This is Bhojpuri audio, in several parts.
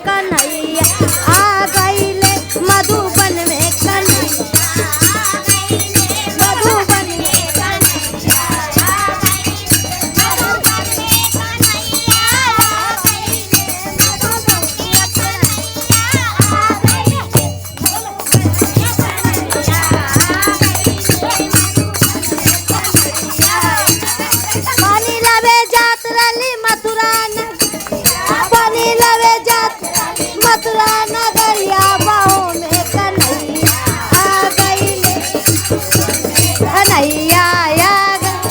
कन्हैया आ गईले मधुबन में कन्हैया मधुबन में कन्हैया पानी लवे जात रली मथुरा पानी लवे जात मथुरा नगरिया बाहों में कन्हैया आ गईले कन्हैया आ गए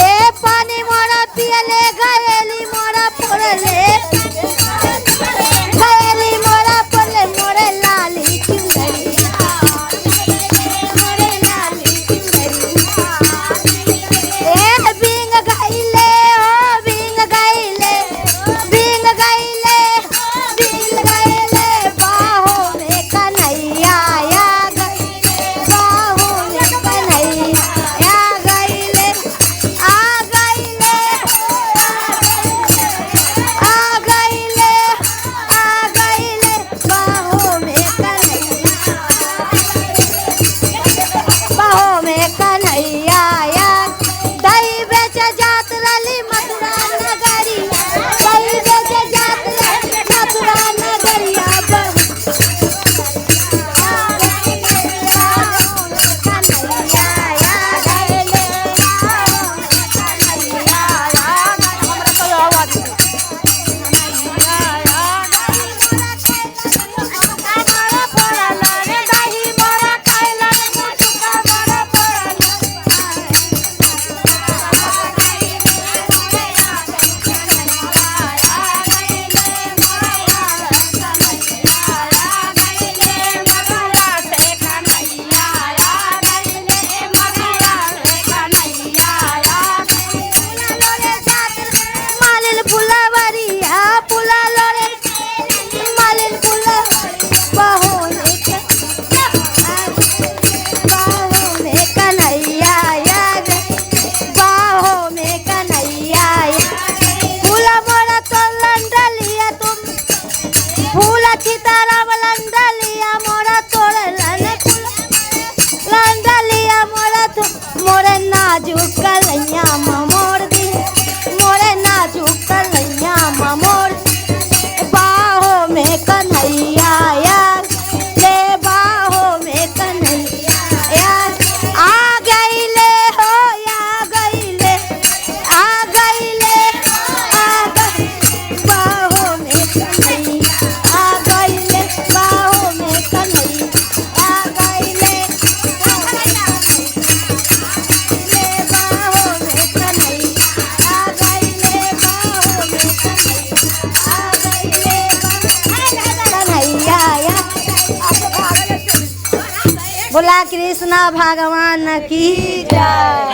ए पानी मोरा पियले गएली मोरा फोड़ले गएली मोरा फोड़ले मोरे लाली चुंदरी मोरे लाली चुंदरी ए बिंग गईले हो बिंग गईले बिंग गईले बिंग गईले बाहों में कन्हैया आ गईले बाहों में कन्हैया आ गईले आ गईले आ गईले आ गईले बाहों में कन्हैया बाहों में कन्हैया आ दही बेच जात रली मथुरा नगरी दही बेच जात रली मथुरा नगरिया मालिल फुलवरिया फुला लोरे मालिल फुलवरिया बाहों में कन्हैया आ गए बाहों में कन्हैया फूला मोरा तो लंडलिया तुम फूला चिताराम लंडलिया मोरा तोड़ लंडलिया मोरा तो मोरे नाजुक कलैया मोर दी मोरे नाजुक कलैया मोर बाहों में कन्हैया यार ले बाहों में कन्हैया यार आ गईले हो आ गईले आ गईले बाहों में कन्हैया आ गईले बाहों में कन्हैया आ गईले बाहों में कन्हैया आ गईले बाहों में कन्हैया आ गईले कन्हैया बोला कृष्णा भगवान की जय।